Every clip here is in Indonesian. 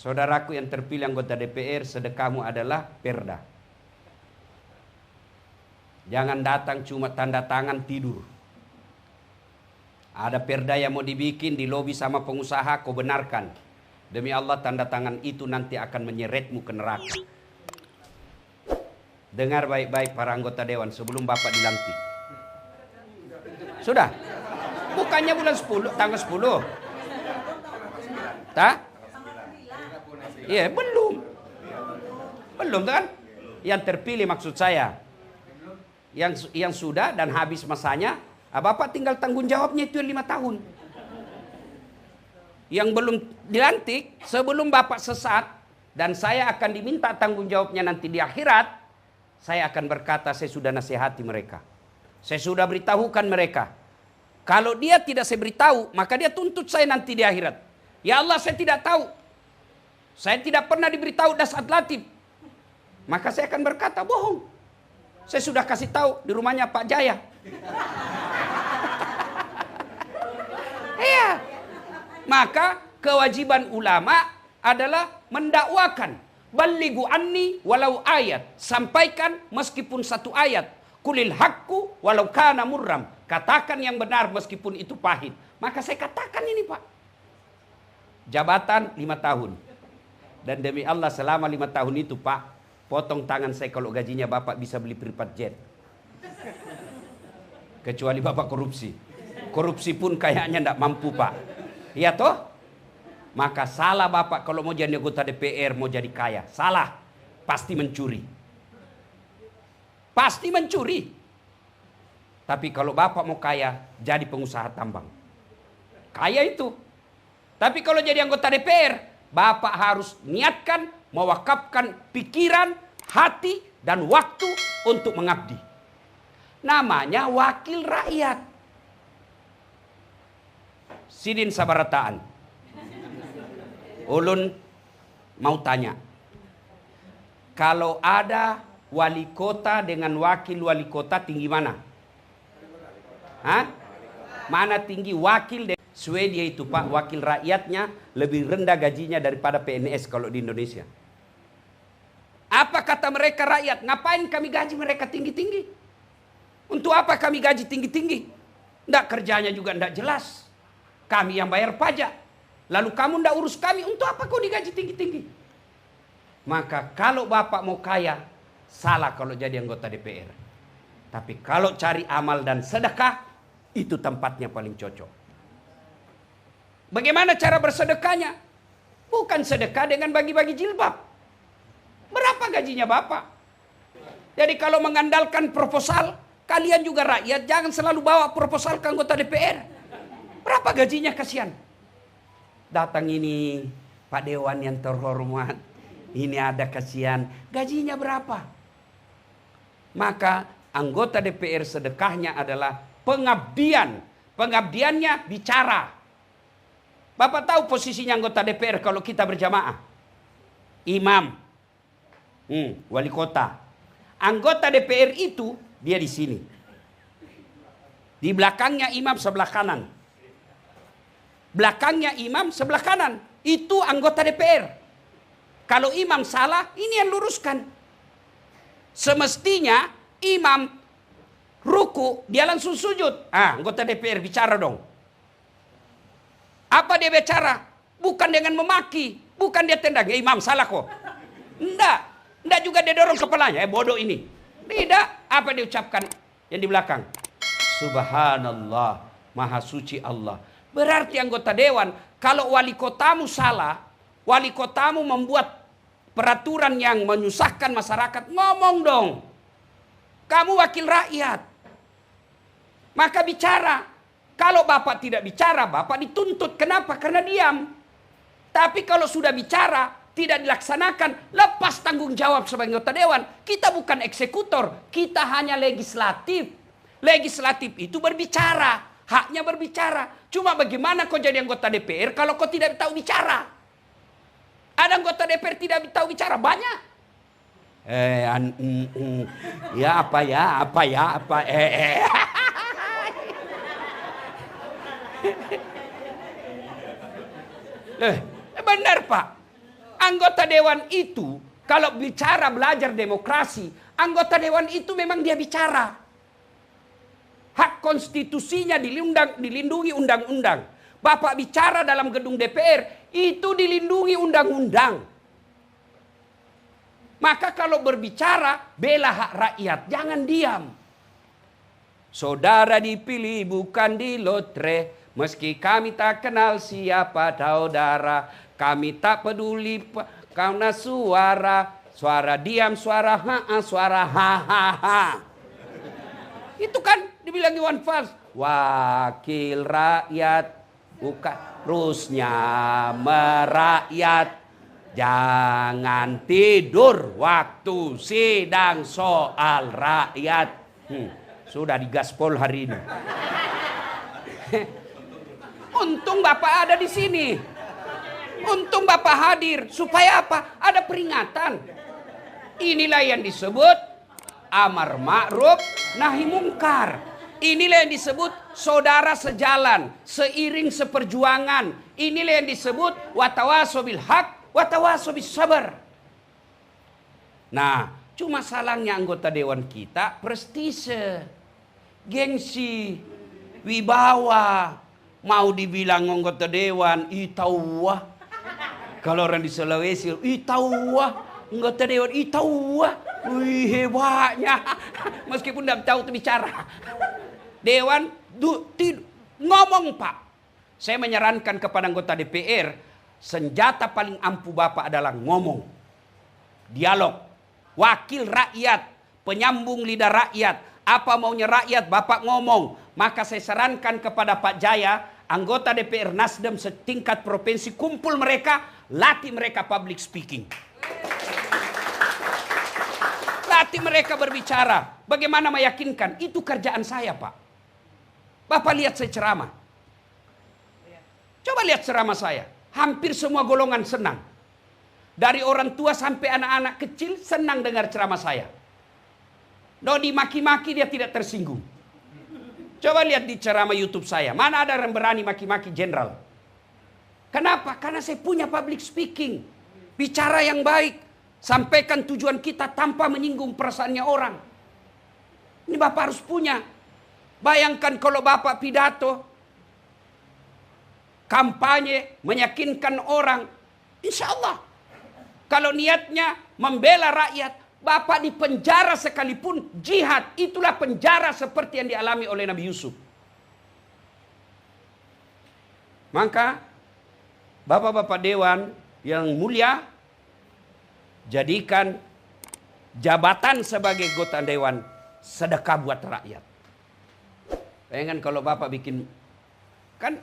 Saudaraku yang terpilih anggota DPR, sedekahmu adalah perda. Jangan datang cuma tanda tangan tidur. Ada perda yang mau dibikin di lobi sama pengusaha, kau benarkan. Demi Allah tanda tangan itu nanti akan menyeretmu ke neraka. Dengar baik-baik para anggota dewan sebelum Bapak dilantik. Sudah? Bukannya bulan 10, tanggal 10. Tak? Iya, belum. Belum kan? Yang terpilih maksud saya. Yang sudah dan habis masanya, Bapak tinggal tanggung jawabnya itu 5 tahun. Yang belum dilantik, sebelum Bapak sesat, dan saya akan diminta tanggung jawabnya nanti di akhirat, saya akan berkata, saya sudah nasihati mereka. Saya sudah beritahukan mereka. Kalau dia tidak saya beritahu, maka dia tuntut saya nanti di akhirat. Ya Allah, saya tidak tahu. Saya tidak pernah diberitahu dasar latif. Maka saya akan berkata, bohong. Saya sudah kasih tahu di rumahnya Pak Jaya. Iya. Maka kewajiban ulama adalah mendakwakan. Ballighu anni walau ayat. Sampaikan meskipun 1 ayat. Kulil haqqu walau kana murram. Katakan yang benar meskipun itu pahit. Maka saya katakan ini Pak. Jabatan 5 tahun. Dan demi Allah selama 5 tahun itu Pak, potong tangan saya kalau gajinya Bapak bisa beli private jet. Kecuali Bapak korupsi. Korupsi pun kayaknya tidak mampu Pak. Iya toh? Maka salah Bapak kalau mau jadi anggota DPR, mau jadi kaya. Salah. Pasti mencuri. Pasti mencuri. Tapi kalau Bapak mau kaya, jadi pengusaha tambang. Kaya itu. Tapi kalau jadi anggota DPR, Bapak harus niatkan, mewakafkan pikiran, hati, dan waktu untuk mengabdi. Namanya wakil rakyat. Sidin sabarataan. Ulun mau tanya. Kalau ada wali kota dengan wakil wali kota tinggi mana? Hah? Mana tinggi wakil? Swedia itu Pak, wakil rakyatnya lebih rendah gajinya daripada PNS kalau di Indonesia. Apa kata mereka rakyat? Ngapain kami gaji mereka tinggi-tinggi? Untuk apa kami gaji tinggi-tinggi? Nggak, kerjanya juga nggak jelas. Kami yang bayar pajak. Lalu kamu nggak urus kami, untuk apa kau digaji tinggi-tinggi? Maka kalau Bapak mau kaya, salah kalau jadi anggota DPR. Tapi kalau cari amal dan sedekah, itu tempatnya paling cocok. Bagaimana cara bersedekahnya? Bukan sedekah dengan bagi-bagi jilbab. Berapa gajinya Bapak? Jadi kalau mengandalkan proposal, kalian juga rakyat jangan selalu bawa proposal ke anggota DPR. Berapa gajinya kasihan? Datang ini Pak Dewan yang terhormat. Ini ada kasihan. Gajinya berapa? Maka anggota DPR sedekahnya adalah pengabdian. Pengabdiannya bicara. Bapak tahu posisinya anggota DPR kalau kita berjamaah? Imam. Wali kota. Anggota DPR itu dia di sini. Di belakangnya imam sebelah kanan. Belakangnya imam sebelah kanan. Itu anggota DPR. Kalau imam salah, ini yang luruskan. Semestinya imam ruku, dia langsung sujud. Anggota DPR bicara dong. Apa dia bicara? Bukan dengan memaki. Bukan dia tendang. Ya imam salah kok. Enggak juga dia dorong kepalanya. Bodoh ini. Tidak. Apa dia ucapkan yang di belakang? Subhanallah. Maha suci Allah. Berarti anggota dewan. Kalau wali kotamu salah. Wali kotamu membuat peraturan yang menyusahkan masyarakat. Ngomong dong. Kamu wakil rakyat. Maka bicara. Kalau Bapak tidak bicara, Bapak dituntut. Kenapa? Karena diam. Tapi kalau sudah bicara, tidak dilaksanakan, lepas tanggung jawab sebagai anggota dewan. Kita bukan eksekutor, kita hanya legislatif. Legislatif itu berbicara, haknya berbicara. Cuma bagaimana kau jadi anggota DPR kalau kau tidak tahu bicara? Ada anggota DPR tidak tahu bicara? Banyak. Benar Pak. Anggota dewan itu kalau bicara belajar demokrasi, anggota dewan itu memang dia bicara. Hak konstitusinya dilindungi undang-undang. Bapak bicara dalam gedung DPR, itu dilindungi undang-undang. Maka kalau berbicara, bela hak rakyat, jangan diam. Saudara dipilih bukan di lotre, meski kami tak kenal siapa saudara. Kami tak peduli karena suara diam, suara suara ha. Itu kan dibilang Iwan Fals, wakil rakyat, bukan terusnya merakyat. Jangan tidur waktu sidang soal rakyat. Sudah digaspol hari ini. Untung Bapak ada di sini. Untung Bapak hadir. Supaya apa? Ada peringatan. Inilah yang disebut amar ma'ruf nahi mungkar. Inilah yang disebut saudara sejalan, seiring seperjuangan. Inilah yang disebut watawasau bil haq watawasau bis sabar. Nah, cuma salahnya anggota dewan kita prestise, gengsi, wibawa. Mau dibilang anggota dewan, itauwah. Kalau orang di Sulawesi, itauwah. Anggota dewan, itauwah. Wih, hebatnya. Meskipun tidak tahu itu bicara. Dewan, ngomong Pak. Saya menyarankan kepada anggota DPR, senjata paling ampuh Bapak adalah ngomong. Dialog. Wakil rakyat, penyambung lidah rakyat. Apa maunya rakyat, Bapak ngomong. Maka saya sarankan kepada Pak Jaya, anggota DPR Nasdem setingkat provinsi, kumpul mereka, latih mereka public speaking. Latih mereka berbicara. Bagaimana meyakinkan? Itu kerjaan saya, Pak. Bapak lihat saya ceramah. Coba lihat ceramah saya. Hampir semua golongan senang. Dari orang tua sampai anak-anak kecil senang dengar ceramah saya. No dimaki-maki dia tidak tersinggung. Coba lihat di ceramah YouTube saya. Mana ada yang berani maki-maki jenderal? Kenapa? Karena saya punya public speaking. Bicara yang baik. Sampaikan tujuan kita tanpa menyinggung perasaannya orang. Ini Bapak harus punya. Bayangkan kalau Bapak pidato, kampanye, meyakinkan orang. Insya Allah. Kalau niatnya membela rakyat, Bapak di penjara sekalipun jihad. Itulah penjara seperti yang dialami oleh Nabi Yusuf. Maka, Bapak-Bapak Dewan yang mulia, jadikan jabatan sebagai anggota Dewan sedekah buat rakyat. Bayangkan kalau Bapak bikin, kan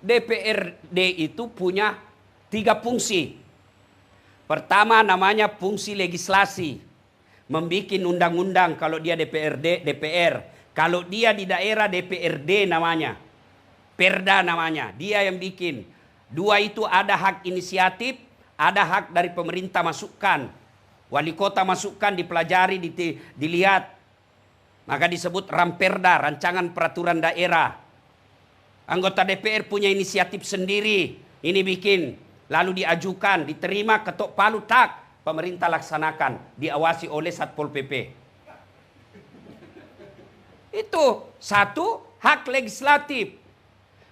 DPRD itu punya 3 fungsi. Pertama namanya fungsi legislasi. Membikin undang-undang kalau dia DPR. Kalau dia di daerah DPRD namanya. Perda namanya. Dia yang bikin. 2 itu ada hak inisiatif, ada hak dari pemerintah masukkan. Wali kota masukkan, dipelajari, dilihat. Maka disebut Ramperda, rancangan peraturan daerah. Anggota DPR punya inisiatif sendiri. Ini bikin. Lalu diajukan, diterima, ketok palu, tak. Pemerintah laksanakan. Diawasi oleh Satpol PP. Itu satu, hak legislatif.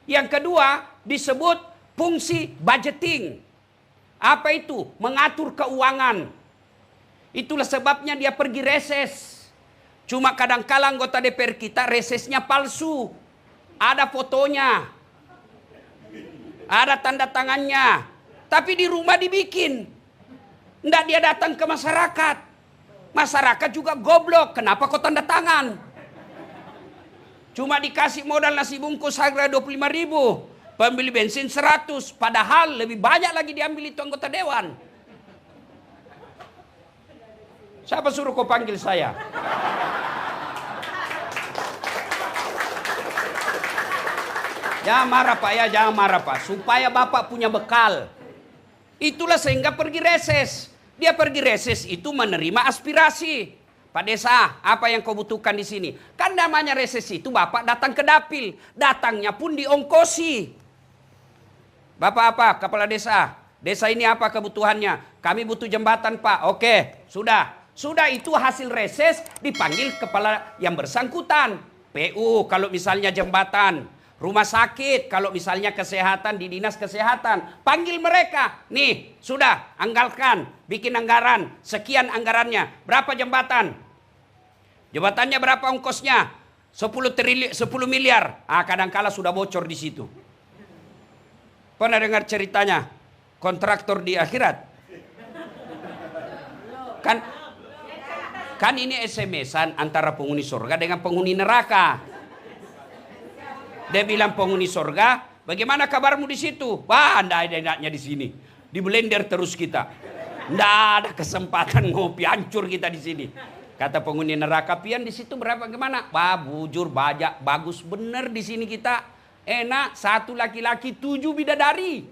Yang kedua, disebut fungsi budgeting. Apa itu? Mengatur keuangan. Itulah sebabnya dia pergi reses. Cuma kadang-kala anggota DPR kita resesnya palsu. Ada fotonya. Ada tanda tangannya. Tapi di rumah dibikin. Nggak dia datang ke masyarakat. Masyarakat juga goblok. Kenapa kau tanda tangan? Cuma dikasih modal nasi bungkus harga 25.000. Pembeli bensin 100. Padahal lebih banyak lagi diambil itu anggota dewan. Siapa suruh kau panggil saya? Jangan marah Pak ya, jangan marah Pak. Supaya Bapak punya bekal. Itulah sehingga pergi reses. Dia pergi reses itu menerima aspirasi. Pak Desa, apa yang kau butuhkan di sini? Kan namanya reses itu Bapak datang ke dapil. Datangnya pun diongkosi. Bapak apa? Kepala desa. Desa ini apa kebutuhannya? Kami butuh jembatan, Pak. Oke, sudah. Sudah, itu hasil reses, dipanggil kepala yang bersangkutan. PU kalau misalnya jembatan. Rumah sakit kalau misalnya kesehatan di dinas kesehatan. Panggil mereka. Nih, sudah, anggalkan. Bikin anggaran. Sekian anggarannya. Berapa jembatan? Jembatannya berapa ongkosnya? 10 miliar. Kadangkala sudah bocor di situ. Pernah dengar ceritanya kontraktor di akhirat? Kan ini SMS-an antara penghuni surga dengan penghuni neraka. Dia bilang penghuni surga, bagaimana kabarmu di situ? Wah, ndak ada enaknya di sini. Di blender terus kita. Ndak ada kesempatan ngopi, hancur kita di sini. Kata penghuni neraka, pian di situ berapa gimana? Wah, bujur, bajak, bagus bener di sini kita. Enak, 1 laki-laki 7 bidadari.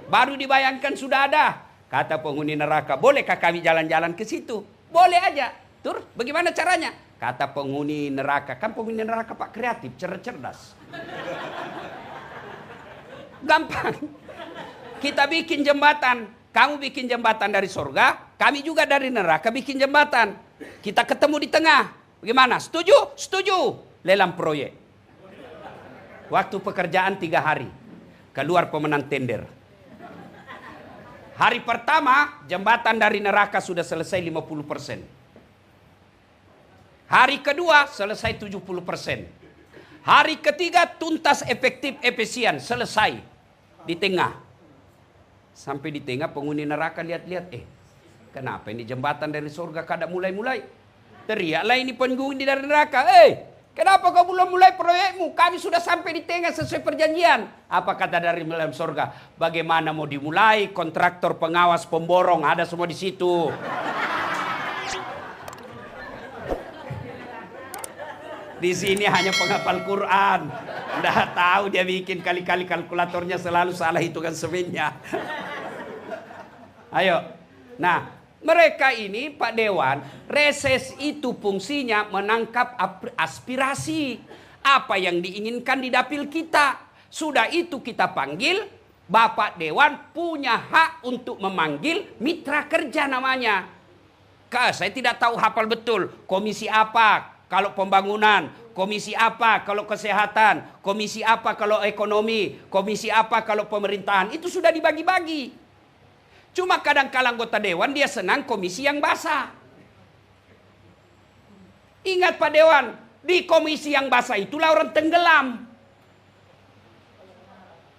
Baru dibayangkan sudah ada. Kata penghuni neraka, bolehkah kami jalan-jalan ke situ? Boleh aja. Terus bagaimana caranya? Kata penghuni neraka, kan penghuni neraka Pak kreatif, cerdas. Gampang. Kita bikin jembatan. Kamu bikin jembatan dari surga, kami juga dari neraka bikin jembatan. Kita ketemu di tengah. Bagaimana? Setuju? Setuju. Lelang proyek. Waktu pekerjaan 3 hari. Keluar pemenang tender. Hari pertama, jembatan dari neraka sudah selesai 50%. Hari kedua, selesai 70%. Hari ketiga, tuntas, efektif, efisien. Selesai. Di tengah. Sampai di tengah, penghuni neraka lihat-lihat. Kenapa ini jembatan dari surga kada mulai-mulai? Teriaklah ini penghuni dari neraka. Kenapa kau belum mulai proyekmu? Kami sudah sampai di tengah sesuai perjanjian. Apa kata dari dalam surga? Bagaimana mau dimulai? Kontraktor, pengawas, pemborong ada semua di situ. Di sini hanya penghafal Quran. Nggak tahu dia bikin kali-kali kalkulatornya selalu salah hitungan semennya. Ayo. Nah, mereka ini Pak Dewan, reses itu fungsinya menangkap aspirasi. Apa yang diinginkan di dapil kita. Sudah itu kita panggil, Bapak Dewan punya hak untuk memanggil mitra kerja namanya. Saya tidak tahu hafal betul. Komisi apa kalau pembangunan. Komisi apa kalau kesehatan. Komisi apa kalau ekonomi. Komisi apa kalau pemerintahan. Itu sudah dibagi-bagi. Cuma kadang-kala anggota dewan dia senang komisi yang basah. Ingat Pak Dewan, di komisi yang basah itulah orang tenggelam.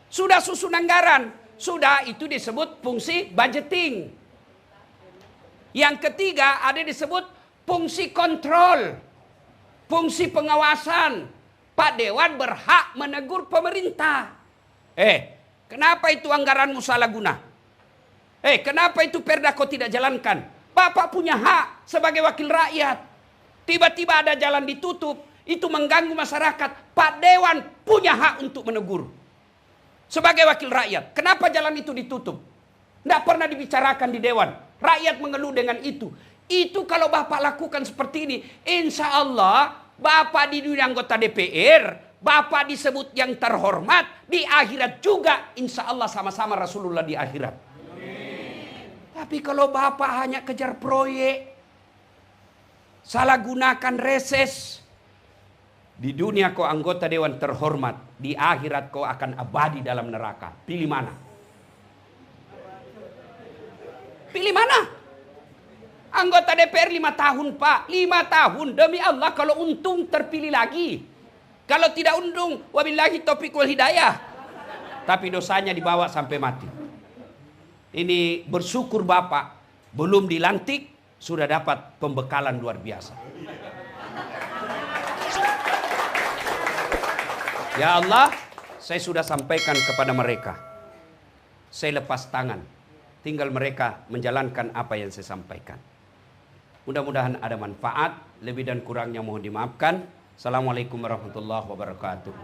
Sudah susun anggaran, sudah itu disebut fungsi budgeting. Yang ketiga ada disebut fungsi kontrol, fungsi pengawasan. Pak Dewan berhak menegur pemerintah. Kenapa itu anggaranmu salah guna? Kenapa itu perda kau tidak jalankan? Bapak punya hak sebagai wakil rakyat. Tiba-tiba ada jalan ditutup, itu mengganggu masyarakat. Pak Dewan punya hak untuk menegur. Sebagai wakil rakyat, kenapa jalan itu ditutup? Tidak pernah dibicarakan di Dewan. Rakyat mengeluh dengan itu. Itu kalau Bapak lakukan seperti ini, insya Allah Bapak di dunia anggota DPR, Bapak disebut yang terhormat, di akhirat juga insya Allah sama-sama Rasulullah di akhirat. Tapi kalau Bapak hanya kejar proyek, salah gunakan reses, di dunia kau anggota dewan terhormat, di akhirat kau akan abadi dalam neraka. Pilih mana? Pilih mana? Anggota DPR 5 tahun Pak, 5 tahun demi Allah, kalau untung terpilih lagi. Kalau tidak untung, wabillahi taufiq wal hidayah. Tapi dosanya dibawa sampai mati. Ini bersyukur Bapak belum dilantik sudah dapat pembekalan luar biasa. Ya Allah, saya sudah sampaikan kepada mereka. Saya lepas tangan. Tinggal mereka menjalankan apa yang saya sampaikan. Mudah-mudahan ada manfaat. Lebih dan kurangnya mohon dimaafkan. Assalamualaikum warahmatullahi wabarakatuh.